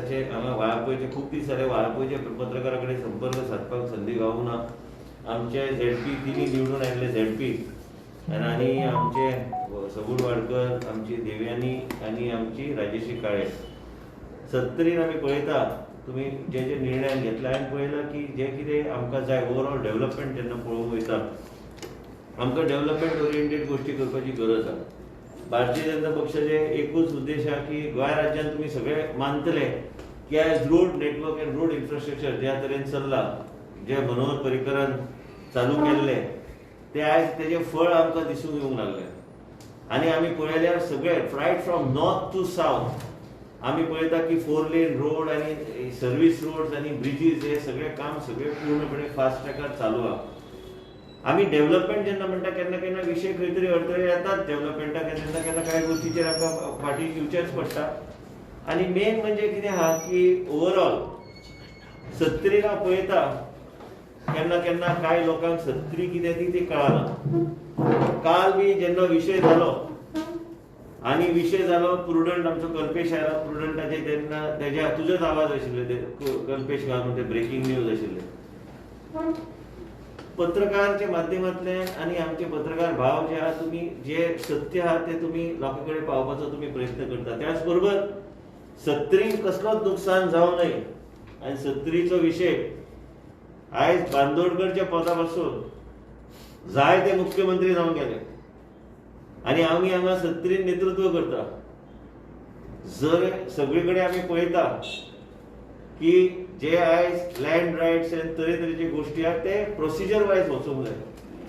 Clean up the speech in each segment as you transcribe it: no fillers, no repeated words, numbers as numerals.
महाराष्ट्राचे हांगा वाळपयचे खूब दीस जाले वाळपयचे पत्रकारा कडेन संपर्क साधपाक संदी गावूना. आमचे झेडपी तिनी निवडून आयिल्ले झेडपी आनी आमचे सबूर वाडकर, आमची देवयानी आनी आमची राजेशी काळे 70 आमी पळयता तुमी जे जे निर्णय घेतला. हांवें पळयलां की जे कितें आमकां जाय ओवरऑल डेव्हलपमेंट जेन्ना पळोवंक वयता आमकां डेव्हलपमेंट ओरिएंटेड गोष्टी करपाची गरज आसा. भारतीय जनता पक्षाचे एकूच उद्देश आसा की गोंय राज्यांत तुमी सगळे मानतले की आयज road network end road infrastructure ज्या तरेन चल्ला, जे मनोहर पर्रीकरान चालू केल्ले ते आयज तेजे फळ आमकां दिसून येवंक लागले. आनी आमी पळयल्यार सगळे right from north to south आमी पळयता की 4 लेन रोड आनी सर्वीस रोड्स आनी ब्रिजीस हे सगळे काम सगळे पूर्णपणे फास्ट ट्रॅकार चालू आहा. आमी डेव्हलपमेंट जेन्ना म्हणटा केन्ना केन्ना विशय खंय तरी अडथळे येतात डेव्हलपमेंटाक, केन्ना केन्ना कांय गोष्टीचेर आमकां फाटीं येवचेंच पडटा. आनी मेन म्हणजे कितें आहा की ओवरऑल 70 पळयता केन्ना केन्ना कांय लोकांक 70 कितें ती कळना. काल बी जेन्ना विशय जालो आनी विशय जालो प्रुडंट आमचो कल्पेश आयला प्रुडंटाचे तेन्ना तेज्या तुजोच आवाज आशिल्ले ते कल्पेश घालून ते ब्रेकिंग न्यूज आशिल्ले. पत्रकारच्या माध्यमांतल्यान आनी आमचे पत्रकार भाव जे आहा तुमी जे सत्य आहा ते तुमी लोकां कडेन पावपाचो तुमी प्रयत्न करता. त्याच बरोबर 70 कसलोच नुकसान जावं नये आनी 70चो विशय आयज बांदोडकरच्या पदा पासून जायते मुख्यमंत्री जावन गेले आनी आमी हांगा 70 नेतृत्व करता. जर सगळे कडेन आमी पळयता की जे आयज लँड रायट्स आनी तरेतरेचे गोष्टी आहा ते प्रोसिजर वायज वचूंक जाय.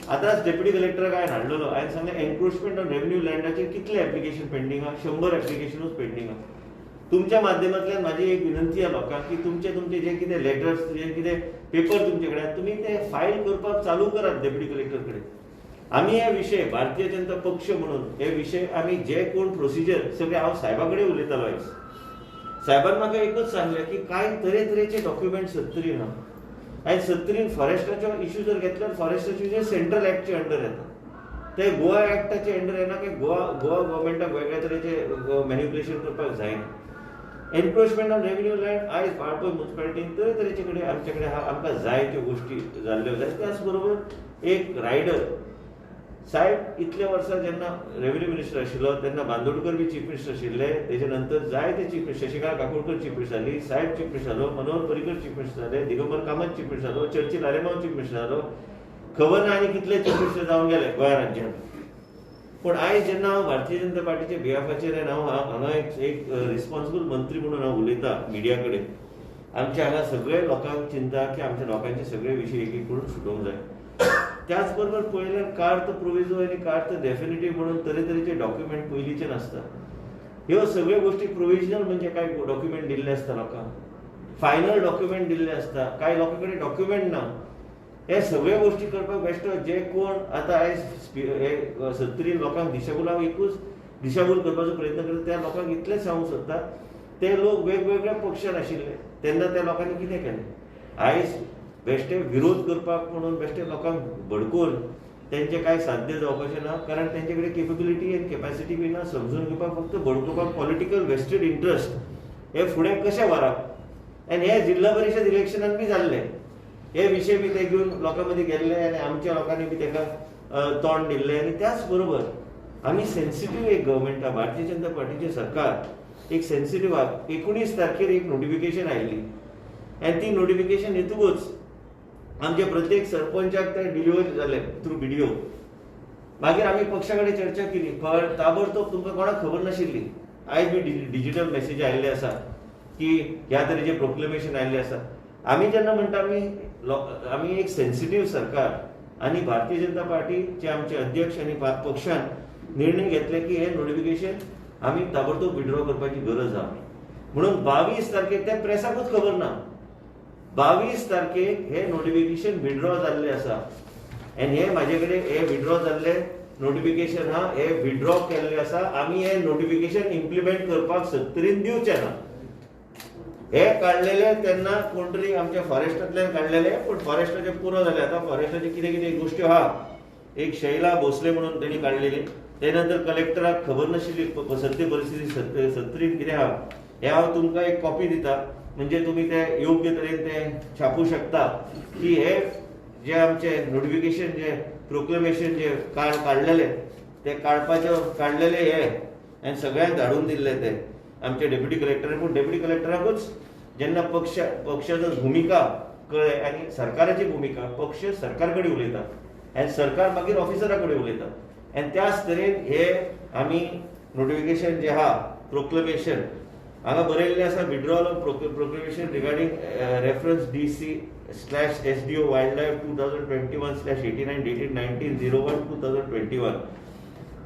आतांच डेप्युटी कलेक्टराक हांवें हाडलेलो हांवें सांगलें एन्क्रोचमेंट ऑन रेव्हेन्यू लँडाचेर कितले एप्लिकेशन पेंडींग आहा 100 एप्लिकेशनूच पेंडींग आहा. तुमच्या माध्यमांतल्यान म्हाजी एक विनंती आहा लोकांक की तुमचे जे कितें लेटर्स जे कितें पेपर तुमचे कडेन तुमी ते फायल करपाक चालू करात डेप्युटी कलेक्टर कडेन. आमी हे विशय भारतीय जनता पक्ष म्हणून हे विशय आमी जे कोण प्रोसिजर सगळे हांव साहेबा कडेन उलयतालो आयज. साहेबान म्हाका एकच सांगलें की कांय तरेतरेचे डॉक्युमेंट 70 ना. हांवें 70 फॉरेस्टाचो इश्यू जर घेतल्यार फॉरेस्टाचे जे सेंट्रल एक्टचे अंडर येता ते गोवा एक्टाचे अंडर येना की गोवा गव्हर्मेंटाक वेगळ्या तरेचे मॅन्युप्युलेशन करपाक जायना. एन्क्रोचमेंट ऑन रेव्हेन्यू लँड आयज बाळपय म्युनिसिपालिटीन तरेतरेचे कडेन आमचे कडेन आमकां जाय त्यो गोष्टी जाल्ल्यो जाय. त्याच बरोबर एक रायडर साहेब इतले वर्सां जेन्ना रेव्हेन्यू मिनिस्टर आशिल्लो तेन्ना बांदोडकर बी चीफ मिनिस्टर आशिल्ले. तेजे नंतर जायते chief minister Shashikant Kakodkar chief minister जाली, साहेब चीफ मिनिस्टर जालो, मनोहर पर्रीकर चीफ मिनिस्टर जाले, दिगंबर कामत चीफ मिनिस्टर जालो, चर्चिल आलेमांव चीफ मिनिस्टर जालो. खबर ना आनी कितले चीफ मिनिस्टर जावन गेले गोंय राज्यांत. पूण आयज जेन्ना हांव भारतीय जनता पार्टीच्या बिहाफाचेर हांव हांगा एक रिस्पॉन्सिबल मंत्री म्हणून हांव उलयतां मिडिया कडेन आमच्या हांगा सगळे लोकांक चिंता की आमच्या लोकांचे सगळे विशय एक एक करून सुटोवंक जाय. त्याच बरोबर पळयल्यार कार्ड प्रोविजो आनी कार्ड डेफिनेटिव्ह म्हणून तरेतरेचे डॉक्युमेंट पयलींचे नासता. ह्यो सगळ्यो गोष्टी प्रोविजनल म्हणजे काय डॉक्युमेंट दिल्ले आसता लोकांक, फायनल डॉक्युमेंट दिल्ले आसता, कांय लोकां कडेन डॉक्युमेंट ना. हे सगळ्यो गोष्टी करपाक बेश्टो जे कोण आतां आयज 70 लोकांक एकूच दिशाभूल करपाचो प्रयत्न करता त्या लोकांक इतलेंच सांगूंक सोदता ते लोक वेगवेगळ्या पक्षान आशिल्ले तेन्ना त्या लोकांनी कितें केलें. आयज बेश्टे विरोध करपाक म्हणून बेश्टे लोकांक भडकून तेंचे कांय साध्य जावपाचें ना. कारण तेंचे कडेन केपेबिलिटी आनी कॅपॅसिटी बी ना. समजून घेवपाक फक्त भडकोवपाक पॉलिटिकल वेस्टेड इंट्रस्ट हे फुडें कशें व्हरप. आनी हे जिल्हा परिशद इलेक्शनान बी जाल्ले हे विशय बी ते घेवन लोकां मदीं गेल्ले आनी आमच्या लोकांनी बी ताका तोंड दिल्लें. आनी त्याच बरोबर आमी सेन्सिटीव एक गव्हर्मेंट आहा भारतीय जनता पार्टीचें सरकार एक सेन्सिटीव आहा. 19 तारखेर एक नोटिफिकेशन आयिल्ली आनी ती नोटिफिकेशन येतकूच आमचे प्रत्येक सरपंचाक ते डिलिव्हर जाले थ्रू व्हिडिओ. मागीर आमी पक्षा कडेन चर्चा केली. ताबडतोब तुमकां कोणाक खबर नाशिल्ली. आयज बी डिजिटल मेसेज आयिल्ले आसा की ह्या तरेचे प्रोक्लेमेशन आयिल्ले आसा. आमी जेन्ना म्हणटा आमी एक सेन्सिटीव सरकार आनी भारतीय जनता पार्टीचे आमचे अध्यक्ष आनी पक्षान निर्णय घेतले की हे नोटिफिकेशन आमी ताबडतोब विड्रॉ करपाची गरज आहा म्हणून 22 तारखेक ते प्रेसाकूच खबर ना. 22 तारखेक हे नोटिफिकेशन विड्रॉ जाल्ले आसा आनी हे म्हाजे कडेन हे विड्रॉ जाल्ले नोटिफिकेशन आहा हे विड्रॉ केल्ले आसा. आमी हे नोटिफिकेशन इम्प्लिमेंट करपाक 70 दिवचे ना. हे काढलेले तेन्ना कोण तरी आमच्या फॉरेस्टांतल्यान काढलेले पूण फॉरेस्टाचे पुरो जाले. आतां फॉरेस्टाचे कितें कितें गोश्टी आहा. एक शैला भोसले म्हणून तेणी काडलेली ते नंतर कलेक्टराक खबर नाशिल्ली सत्य परिस्थिती 70 कितें आहा हे हांव तुमकां एक कॉपी दिता, म्हणजे तुम्ही ते योग्य तरेन ते छापू शकता की हे जे आमचे नोटिफिकेशन जे प्रोक्लेमेशन जे काढलेले ते काढलेले हे आनी सगळ्यांक धाडून दिल्ले ते आमचे डेप्युटी कलेक्टरान. पूण डेप्युटी कलेक्टराकूच जेन्ना पक्षाचो भुमिका कळ्ळे आनी सरकाराची भुमिका, पक्ष सरकार कडेन उलयता आनी सरकार मागीर ऑफिसरा कडेन उलयता. आनी त्याच तरेन हे आमी नोटिफिकेशन जे आहा प्रोक्लेमेशन हांगा बरयल्लें आसा, withdrawal of proclamation regarding reference DC/SDO wild life 2021/89 dated 19/01/2021.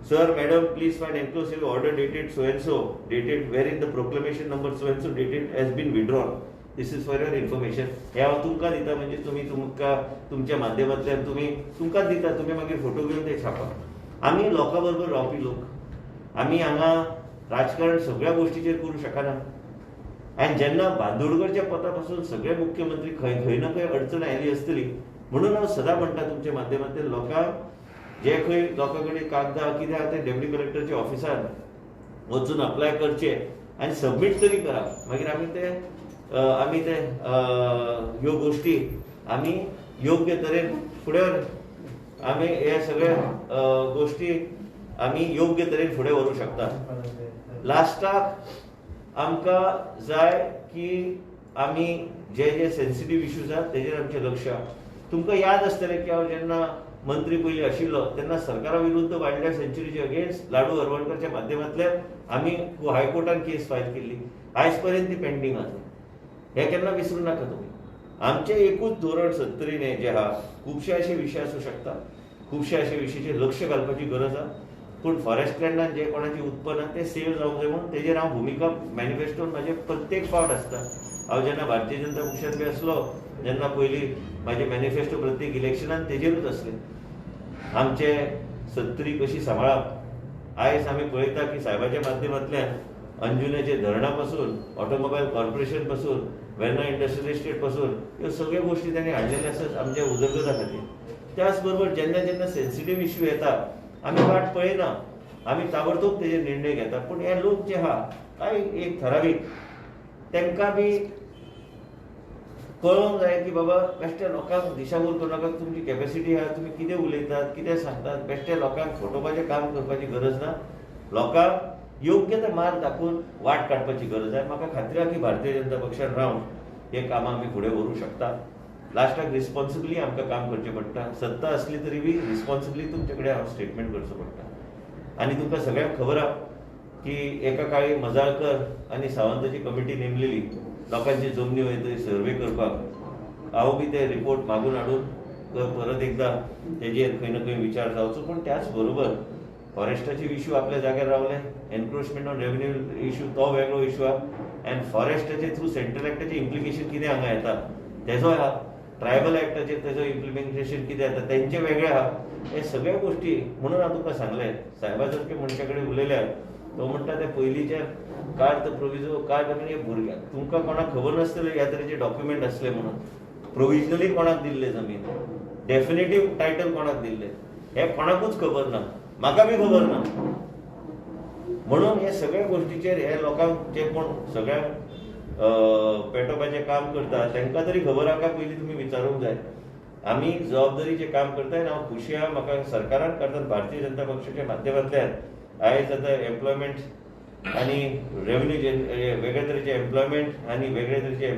Sir, madam, please find enclosed order dated so and so, dated wherein the proclamation number so and so dated has been withdrawn. This is for your information. हे हांव तुमकां दिता, म्हणजे तुमकां तुमच्या माध्यमांतल्यान तुमकां दिता, तुम्ही मागीर फोटो घेवन ते छापा. आमी लोकां बरोबर रावपी लोक, आमी हांगा राजकारण सगळ्या गोष्टीचेर करूं शकना. आनी जेन्ना बांदोडकरच्या पता पासून सगळे मुख्यमंत्री खंय ना खंय अडचण आयली आसतली, म्हणून हांव सदां म्हणटा तुमच्या माध्यमांतल्यान लोकांक जे खंय लोकां कडेन कागदां कितें आहा ते डेप्युटी कलेक्टरच्या ऑफिसान वचून अप्लाय करचे आनी सबमीट तरी करा. मागीर आमी ते ह्यो गोष्टी आमी योग्य तरेन फुडें आमी हे सगळे गोष्टी आमी योग्य तरेन फुडें व्हरूंक शकता. लास्टाक आमकां जाय की आमी जे सेन्सिटीव इश्यूज आहात तेजेर आमचें लक्ष. तुमकां याद आसतलें की हांव जेन्ना मंत्री पयलीं आशिल्लो तेन्ना सरकारा विरुद्ध वायल्ड लायफ सँच्युरीचे अगेन्स्ट लाडू हरवणकरच्या माध्यमांतल्यान आमी हायकोर्टान केस फायल केल्ली. आयज पर्यंत ती पेंडींग आसा. हे केन्ना विसरूं नाका तुमी. आमचें एकूच धोरण 70 जे आहा, खुबशे अशे विशय आसूं शकता, खुबशे अशे विशयाचेर लक्ष घालपाची गरज आहा. पूण फॉरेस्ट लँडान जे कोणाची उत्पन्न ते सेव जावंक जाय म्हणून तेजेर हांव भुमिका मॅनिफेस्टोन म्हाजे प्रत्येक फावट आसता. हांव जेन्ना भारतीय जनता पक्षांत बी आसलो जेन्ना पयलीं म्हाजे मॅनिफेस्टो प्रत्येक इलेक्शनान तेजेरूच आसले. आमचे 70 कशी सांबाळप. आयज आमी पळयता की साहेबाच्या माध्यमांतल्यान अंजुनेचे धरणा पासून, ऑटोमोबायल कॉर्पोरेशन पासून, वेर्ना इंडस्ट्रियल एस्टेट पासून ह्यो सगळ्यो गोष्टी तांणी हाडलेल्यो आसात आमच्या उदरगता खातीर. त्याच बरोबर जेन्ना सेन्सिटीव इश्यू येता आमी वाट पळयना, आमी ताबडतोब तेजेर निर्णय घेता. पूण हे लोक जे आहा कांय एक ठरावीक तांकां बी कळोवंक जाय की बाबा बेश्ट्या लोकांक दिशाभूल करनाका. तुमची कॅपॅसिटी आहा, तुमी कितें उलयतात, कितें सांगतात, बेश्ट्या लोकांक फोटोवपाचें काम करपाची गरज ना. लोकांक योग्य ते मार्ग दाखोवन वाट काडपाची गरज आहे. म्हाका खात्री आहा की भारतीय जनता पक्षान रावन हे कामां आमी फुडें व्हरूंक शकता. लास्टाक रिस्पॉन्सिबली आमकां काम करचें पडटा. सत्ता असली तरी बी रिस्पॉन्सिबली तुमचे कडेन हांव स्टेटमेंट करचो पडटा. आनी तुमकां सगळ्यांक खबर आहा की एका काळी मजाळकर आनी सावंताची कमिटी नेमलेली लोकांची जमनी वयतरी सर्वे करपाक. हांव बी ते रिपोर्ट मागून हाडून परत एकदा तेजेर खंय ना खंय विचार जावचो. पूण त्याच बरोबर फॉरेस्टाचे इश्यू आपल्या जाग्यार रावले. एनक्रोचमेंट ऑन रेव्हेन्यू इश्यू तो वेगळो इश्यू आहा. आनी फॉरेस्टाचे थ्रू सेंट्रल एक्टाचे इम्प्लिकेशन कितें हांगा येता तेजो आहा. ट्रायबल एक्टाचेर तेजो इम्प्लिमेंटेशन कितें येता तेंचे वेगळे आहा. हे सगळ्यो गोष्टी म्हणून हांव तुका सांगलें. साहेबा सारके मनशा कडेन उलयल्यार तो म्हणटा ते पयलींचे कार्ड प्रोविजो कार्ड आमी भुरग्यांक तुमकां कोणाक खबर नासतलें ह्या तरेचे डॉक्युमेंट आसले म्हणून. प्रोविजनली कोणाक दिल्ले जमीन, डेफिनेटीव टायटल कोणाक दिल्ले हे कोणाकूच खबर ना. म्हाका बी खबर ना. म्हणून हे सगळ्या गोष्टीचेर हे लोकांक जे कोण सगळ्यांक पेटोवपाचें काम करता तांकां तरी खबर आहा काय पयलीं तुमी विचारूंक जाय. आमी जबाबदारीचें काम करताय. हांव खुशी आहा म्हाका सरकारान अर्थात भारतीय जनता पक्षाच्या माध्यमांतल्यान आयज आतां एम्प्लॉयमेंट आनी रेव्हेन्यू वेगळे तरेचे एम्प्लॉयमेंट आनी वेगळे तरेचे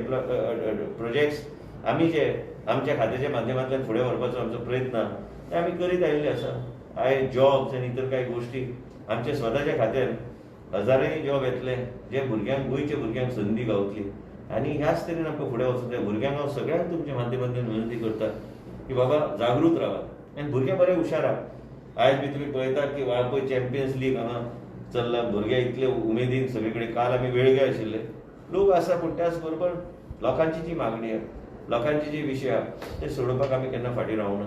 प्रोजेक्ट्स आमी जे आमच्या खात्याच्या माध्यमांतल्यान फुडें व्हरपाचो आमचो प्रयत्न ते आमी करीत आयिल्ले आसा. आयज जॉब्स आनी इतर कांय गोश्टी आमच्या स्वताच्या खात्यान हजारांनी जॉब येतले जे भुरग्यांक गोंयच्या भुरग्यांक संदी गावतली. आनी ह्याच तरेन आमकां फुडें वचूंक जाय. भुरग्यांक हांव सगळ्यांक तुमच्या माध्यमांतल्यान विनंती करता की बाबा जागृत रावात आनी भुरगे बरे हुशार आहा. आयज बी तुमी पळयतात की वाळपय चॅम्पियन्स लीग हांगा चल्ला. भुरगे इतले उमेदीन सगळे कडेन काल आमी वेळगे आशिल्ले लोक आसा. पूण त्याच बरोबर लोकांची जी मागणी आहा, लोकांचे जे विशय आहा ते सोडोवपाक आमी केन्ना फाटीं रावना.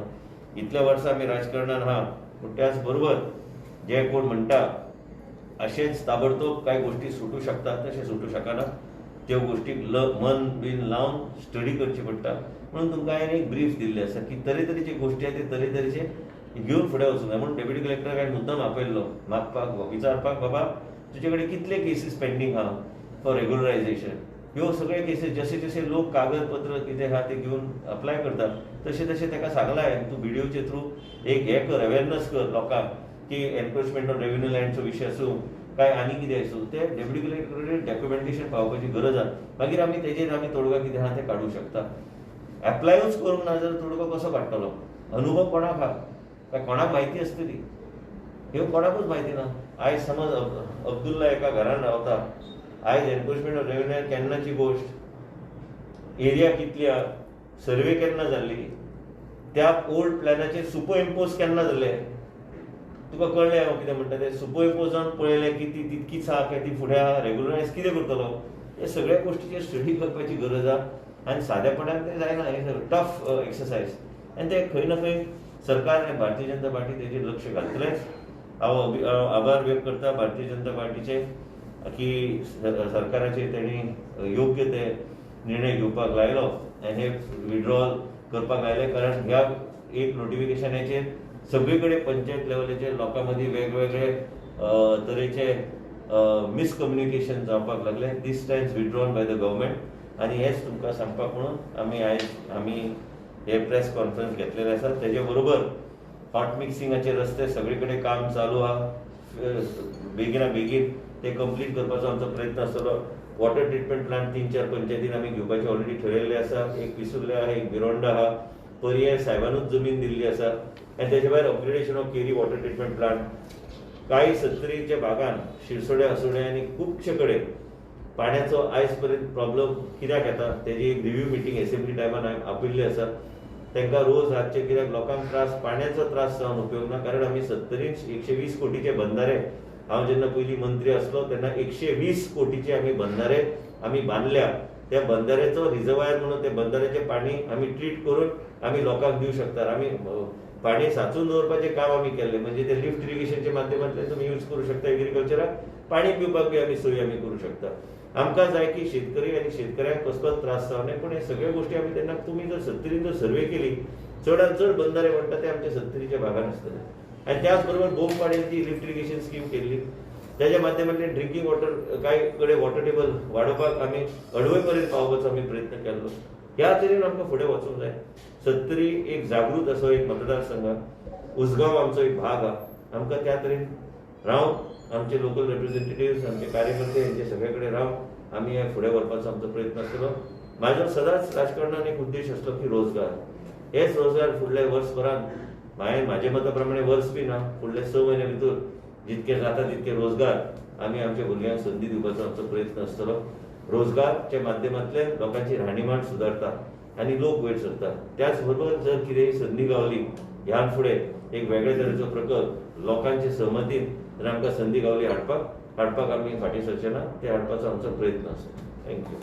इतल्या वर्सां आमी राजकारणान आहा. पूण त्याच बरोबर जे कोण म्हणटा अशेंच ताबडतोब कांय गोश्टी सुटू शकतात तशें सुटू शकना. त्यो गोश्टीक मन बीन लावन स्टडी करची पडटा. म्हणून तुमकां हांवें एक ब्रीफ दिल्लें आसा की तरेतरेचे गोश्टी आहा ते तरेतरेचे घेवन फुडें वचूंक जाय. म्हणून डेप्युटी कलेक्टराक हांवें मुद्दम आपयल्लो मागपाक विचारपाक बाबा तुजे कडेन कितले केसीस पेंडींग आहा फॉर रेग्युलरायझेशन. ह्यो सगळे केसीस जसे जसे लोक कागदपत्र कितें आहा ते घेवन अप्लाय करतात तशें तशें ताका सांगलां तूं व्हिडिओचे थ्रू एक हे कर, अवेरनेस कर लोकांक की एनक्रोचमेंट ऑन रेव्हेन्यू लँडचो विशय आसूं काय आनी कितें आसूं ते डेप्युटी कलेक्टरेट डॉक्युमेंटेशन पावपाची गरज आहा. मागीर आमी तेजेर आमी तोडगा कितें आहा तें काडूं शकता. एप्लायूच करूंक ना जाल्यार तोडगो कसो काडटलो? अनुभव कोणाक आहा काय कोणाक म्हायती आसतली? ह्यो कोणाकूच म्हायती ना. आयज समज अब्दुल्ला एका घरान रावता, आयज एनक्रोचमेंट ऑफ रेव्हेन्यू केन्नाची गोश्ट, एरिया कितली आहा, सर्वे केन्ना जाल्ली, त्या ओल्ड प्लॅनाचेर सुपर इम्पोज केन्ना जाले, तुका कळ्ळें हांव कितें म्हणटा तें? सुपर इम्पोज जावन पळयलें की ती तितकीच आहा काय ती फुडें आहा, रेग्युलरायज कितें करतलो? हे सगळ्या गोश्टीचेर स्टडी करपाची गरज आहा आनी सादेपणान तें जायना. हे टफ एक्सरसायज आनी ते खंय ना खंय सरकार आनी भारतीय जनता पार्टी तेजेर लक्ष घालतलेच. हांव आभार व्यक्त करता भारतीय जनता पार्टीचे की सरकाराचे तेणी योग्य ते निर्णय घेवपाक लायलो आनी हे विड्रॉल करपाक लायले. कारण ह्या एक नोटिफिकेशनाचेर सगळे कडेन पंचायत लेवलाचेर लोकां मदीं वेगवेगळे तरेचे मिसकम्युनिकेशन जावपाक लागले. These times withdrawn by the government आनी हेच तुमकां सांगपाक म्हणून आमी हे प्रेस कॉन्फरन्स घेतलेले आसा. तेजे बरोबर हॉट मिक्सिंगाचे रस्ते सगळे कडेन काम चालू आहा. बेगिना बेगीन ते कंप्लीट करपाचो आमचो प्रयत्न आसतलो. वॉटर ट्रिटमेंट प्लांट 3-4 पंचायतीन आमी घेवपाचे ऑलरेडी ठरयल्ले आसा. एक पिसुर्ले आहा, एक बिरोंडा आहा, पर्याय साहेबानूच जमीन दिल्ली आसा आनी तेचे भायर upgradation of Keri water treatment plant. कांय सत्तरीच्या भागान शिरसोड्या हसोड्या आनी खुबशे कडेन पाण्याचो आयज पर्यंत प्रॉब्लम कित्याक येता तेजी एक रिव्ह्यू मिटींग एसेंब्ली टायमान हांवें आपयल्ली आसा. तांकां रोज हाडचे कित्याक लोकांक पाण्याचो त्रास जावन उपयोग ना. कारण आमी 120 कोटीचे बंधारे, हांव जेन्ना पयलीं मंत्री आसलो तेन्ना 120 कोटीचे आमी बंधारे आमी बांदल्या. त्या बंधाऱ्याचो रिजर्वायर म्हणून ते बंधाऱ्याचें पाणी आमी ट्रीट करून आमी लोकांक दिवं शकतात. आमी पाणी सांचून दवरपाचें काम आमी केल्लें. म्हणजे ते लिफ्ट इरिगेशनच्या माध्यमांतल्यान तुमी यूज करूं शकता. एग्रीकल्चराक पाणी पिवपाक बी आमी सोय आमी करूं शकता. आमकां जाय की शेतकरी आनी शेतकऱ्यांक कसलोच त्रास जावं पूण हे सगळे गोश्टी आमी तेन्ना तुमी जर 70 जर सर्वे केली चडांत चड बंधारे म्हणटा ते आमच्या 70च्या भागान आसतले. आनी त्याच बरोबर बोम पाड्यांची लिफ्ट इरिगेशन स्कीम केल्ली. त्याच्या माध्यमांतल्यान ड्रिंकींग वॉटर कांय कडेन वॉटर टेबल वाडोवपाक आमी अडवय पर्यंत पावपाचो आमी प्रयत्न केल्लो. ह्या तरेन आमकां फुडें वचूंक जाय. 70 एक जागृत असो एक मतदारसंघ, उसगांव आमचो एक भाग आहा. आमकां त्या तरेन रावन आमचे लोकल रिप्रेझेंटेटिव्ह आमचे कार्यकर्ते हेंचे सगळे कडेन रावन आमी हे फुडें व्हरपाचो आमचो प्रयत्न आसतलो. म्हाजो सदांच राजकारणान एक उद्देश आसलो की रोजगार. हेच रोजगार फुडल्या वर्सभरांत म्हाजे मता प्रमाणे वर्स बी ना, फुडले 6 म्हयने भितर जितके जाता तितके रोजगार आमी आमच्या भुरग्यांक संदी दिवपाचो आमचो प्रयत्न आसतलो. रोजगारच्या माध्यमांतल्यान लोकांची राहणीमान सुदारता आनी लोक वयर सरतात. त्याच बरोबर जर कितेंय संदी गावली ह्यान फुडें एक वेगळे तरेचो प्रकल्प लोकांचे सहमतीन जर आमकां संदी गावली हाडपाक आमी फाटीं सरचे ना. ते हाडपाचो आमचो प्रयत्न आसा. थँक्यू.